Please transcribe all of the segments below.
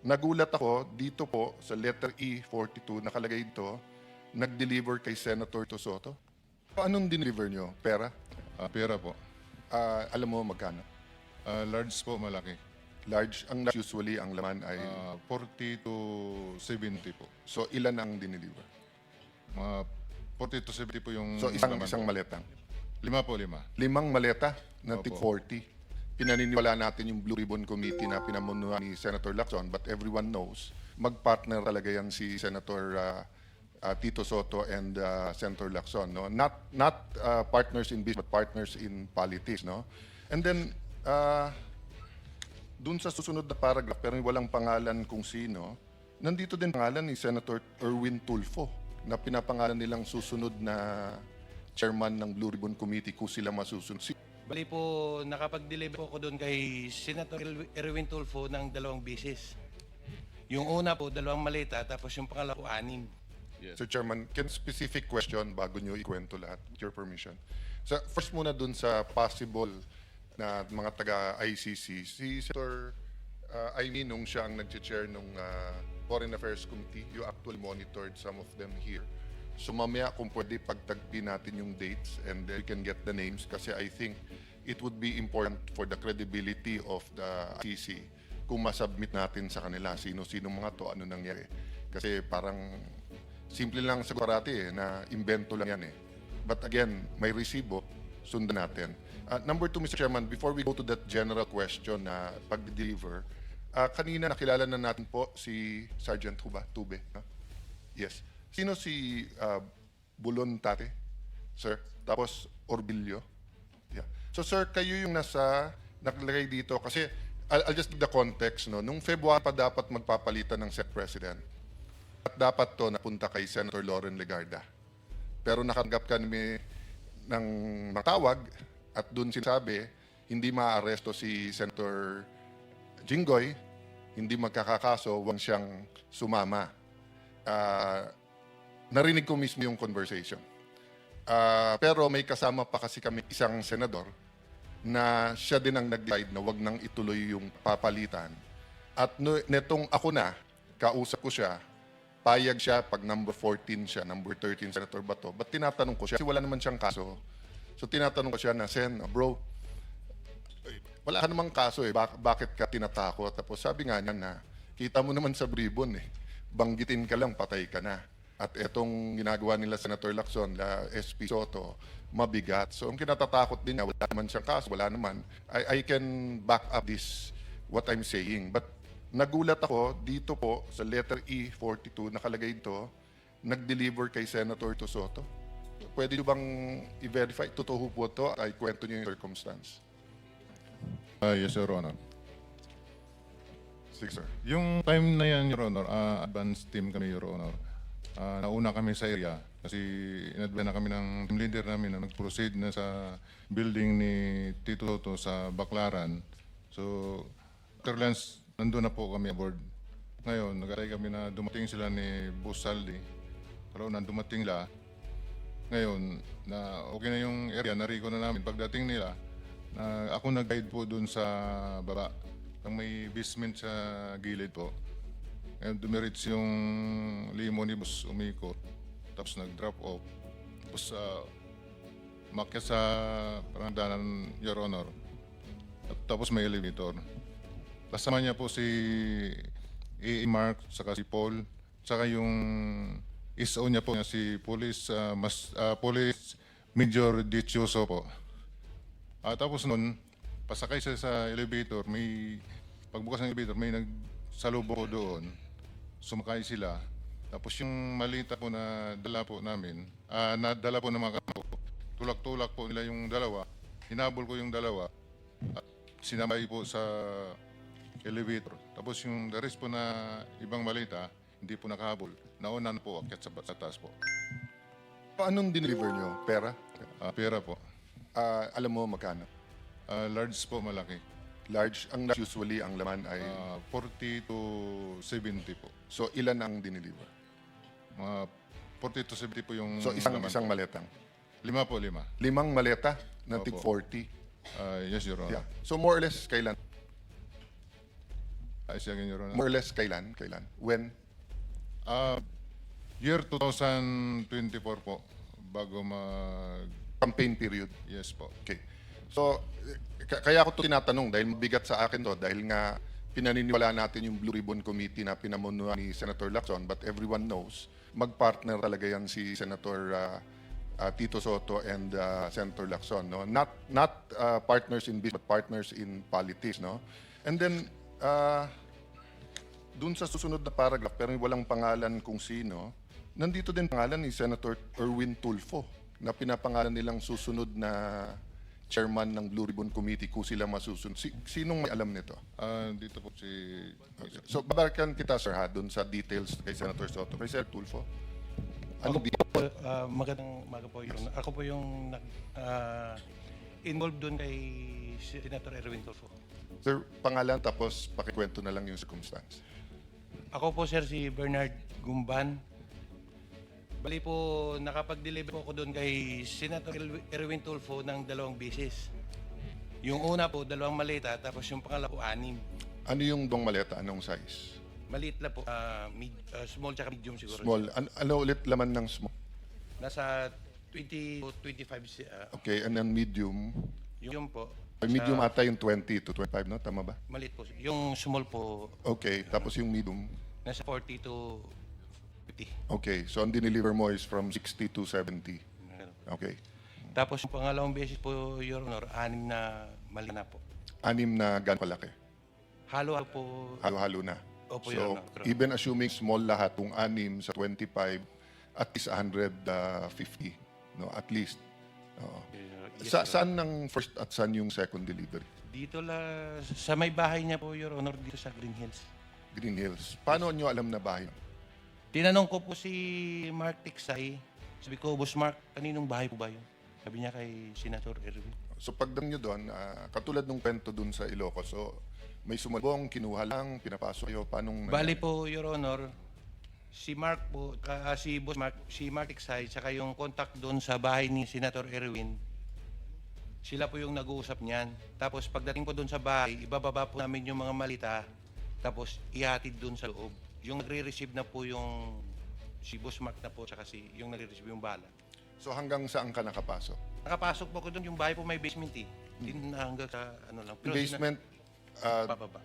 Nagulat ako dito po sa letter E42, nakalagay ito, nag-deliver kay Senator Tosoto. Anong dineliver nyo? Pera? Pera po. Alam mo magkano? Large po, malaki. Large. Ang large usually ang laman ay... 40 to 70 po. So ilan ang dineliver? Mga 40 to 70 po yung So laman isang po. maletang. 5 po, 5. 5 maleta na tig Opo. 40. Pinaniniwala natin yung Blue Ribbon Committee na pinamunuan ni Senator Lacson, but everyone knows, mag-partner talaga yan si Senator Tito Soto and Senator Lacson. No? Not partners in business, but partners in politics. No? And then, dun sa susunod na paragraph, pero walang pangalan kung sino, nandito din pangalan ni Senator Erwin Tulfo na pinapangalan nilang susunod na chairman ng Blue Ribbon Committee kung sila masusunod. Bali po, nakapag-deliver po ako doon kay Senator Erwin Tulfo ng 2 beses. Yung una po, 2 maleta, tapos yung pangalawa po, 6. So Chairman, can specific question bago nyo ikwento lahat, with your permission. So first muna dun sa possible na mga taga-ICC, si Senator Amy nung siya ang nag-chair nung Foreign Affairs Committee, you actually monitored some of them here. So mamaya kung pwede pagtagpi natin yung dates and then we can get the names kasi I think it would be important for the credibility of the ICC kung masubmit natin sa kanila sino-sino mga to, ano nangyari. Kasi parang simple lang sa parati na invento lang yan eh. But again, may resibo, sundan natin. Number 2, Mr. Chairman, before we go to that general question na pag-deliver, kanina nakilala na natin po si Sergeant Tube. Yes. Sino si Bulon Tate? Sir? Tapos Orbilio? Yeah. So sir, kayo yung nakalagay dito kasi I'll just give the context. No? Nung February pa dapat magpapalitan ng Senate President. At dapat to napunta kay Senator Loren Legarda. Pero nakanggap kami ng matawag at dun sinasabi, hindi maaaresto si Senator Jinggoy, hindi magkakakaso, huwag siyang sumama. Narinig ko mismo yung conversation. Pero may kasama pa kasi kami isang senador na siya din ang nag-decide na wag nang ituloy yung papalitan. At netong ako na, kausap ko siya, payag siya pag number 14 siya, number 13 Senator Bato. But tinatanong ko siya, kasi wala naman siyang kaso. So tinatanong ko siya na, Sen, bro, wala ka namang kaso eh, bakit ka tinatakot? Tapos sabi nga niya na, kita mo naman sa Bribon eh, banggitin ka lang, patay ka na. At etong ginagawa nila Senator Lacson, SP Soto, mabigat. So ang kinatatakot din niya, wala naman siyang kaso, wala naman. I can back up this, what I'm saying. But nagulat ako dito po sa letter E42, nakalagay ito, nag-deliver kay Senator Tosoto. Pwede nyo bang i-verify? Totoo po ito, ay kwento nyo yung circumstance. Yes, Your Honor. Sige, sir. Yung time na yan, Your Honor, advance team kami, Your Honor. Nauna kami sa area kasi in-advance na kami ng team leader namin na nag-proceed na sa building ni Tito Soto sa Baclaran. So, after lunch, nandun na po kami aboard. Ngayon, nag-aray kami na dumating sila ni Boss Saldi. Pero na dumating la, ngayon, na okay na yung area, nariko na namin. Pagdating nila, ako nag-guide po dun sa baba. Ang may basement sa gilid po. Ngayon, dumiritz yung limo ni Boss umikot. Tapos nag-drop off. Tapos umakyat sa parangdanan, Your Honor. At tapos may elevator. Kasama niya po si A.E. Mark, saka si Paul, saka yung ISO niya po si Police Major Dichoso po. Tapos nun, pasakay siya sa elevator, pagbukas ng elevator, may nagsalubo po doon. Sumakay sila. Tapos yung malita po na dala po namin, nadala po ng mga kampo, tulak-tulak po nila yung dalawa. Hinabol ko yung dalawa at sinabay po sa elevator. Tapos yung the rest po na ibang malita, hindi po nakahabol. Nauna na po, akyat sa taas po. Anong dineliver nyo? Pera? Pera po. Alam mo magkano? Large po, malaki. Large. Ang large usually ang laman ay... 40 to 70 po. So ilan ang dineliver? Mga 40 to 70 po yung So isang laman po. maletang? 5 po, 5. 5 maleta na tig Opo. 40? Yes, Your Honor. Yeah. So more or less kailan? Isa again, Your Honor. More or less kailan? When? Year 2024 po, bago mag... Campaign period. Yes po. Okay. So, kaya ako to tinatanong dahil mabigat sa akin to dahil nga pinaniniwala natin yung Blue Ribbon Committee na pinamunuan ni Senator Lacson, but everyone knows magpartner talaga yan si Senator Tito Soto and Senator Lacson, no? Not partners in business but partners in politics, no? And then dun sa susunod na paragraph pero walang pangalan kung sino, nandito din pangalan ni Senator Erwin Tulfo na pinapangalan nilang susunod na chairman ng Blue Ribbon Committee kung sila masusunod. Sinong may alam nito? Dito po si... So, babalikan kita, sir, ha, dun sa details kay Senator Soto. Kay Senator Tulfo. Ano Magandang umaga po yun. Ako po yung involved doon kay Senator Erwin Tulfo. Sir, pangalan tapos pakikwento na lang yung circumstance. Ako po, sir, si Bernard Gumban. Bali po, nakapag-deliver po ako doon kay Senator Erwin Tulfo ng 2 beses. Yung una po, 2 maleta, tapos yung pangalawa po, 6. Ano yung dong maleta? Anong size? Maliit lang po, small tsaka medium siguro. Small. Ano ulit laman ng small? Nasa 20 to 25, Okay, and then medium. yung po. Medium ata yung 20 to 25, no? Tama ba? Maliit po. Yung small po, Okay, tapos yung medium. nasa 40 to 50. Okay, so ang dineliver mo is from 60 to 70. Okay. Tapos yung pangalawang beses po, Your Honor, 6 na mali na po. 6 na gano'ng kalaki? Halo-halo po. Halo-halo na. Opo, Your So, Honor. even assuming small lahat, kung 6 sa 25, at least 150, no? At least. Oo. Yes, Saan ang first at saan yung second delivery? Dito sa may bahay niya po, Your Honor, dito sa Green Hills. Green Hills. Paano nyo alam na bahay? Tinanong ko po si Mark Tiksay. Sabi ko, Boss Mark, kaninong bahay po ba yun? Sabi niya kay Senator Erwin. So pagdating nyo doon, katulad nung kwento doon sa Ilocos, so may sumalbong, kinuha lang, pinapasok kayo, paanong... Bali po, Your Honor, si Mark po, si Boss Mark, si Mark Tiksay, saka yung contact doon sa bahay ni Senator Erwin, sila po yung nag-uusap niyan. Tapos pagdating po doon sa bahay, ibababa po namin yung mga malita, tapos ihatid doon sa loob. Yung nagre-receive na po yung si Boss Mark na po, saka yung nagre-receive yung bala. So hanggang saan ka nakapasok? Nakapasok po ko doon, yung bahay po may basement eh. Hindi na hanggang sa ano lang. Pero Basement, bababa.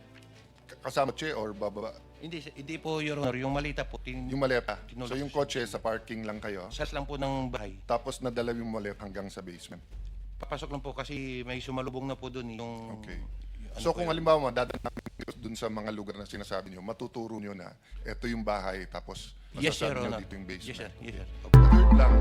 kasama kotse or bababa? Hindi po, Your Honor, yung malita po. Yung maleta. Tinulak So yung kotse sa parking lang kayo, Sas lang po ng bahay. tapos nadala yung maleta hanggang sa basement. Papasok lang po kasi may sumalubong na po doon yung... Okay. ano So po kung yun? halimbawa dadaan dun sa mga lugar na sinasabi nyo, matuturo nyo na ito yung bahay tapos Yes, Your masasabi nyo Honor. dito yung basement. Yes, sir. Yes, sir. Third lang,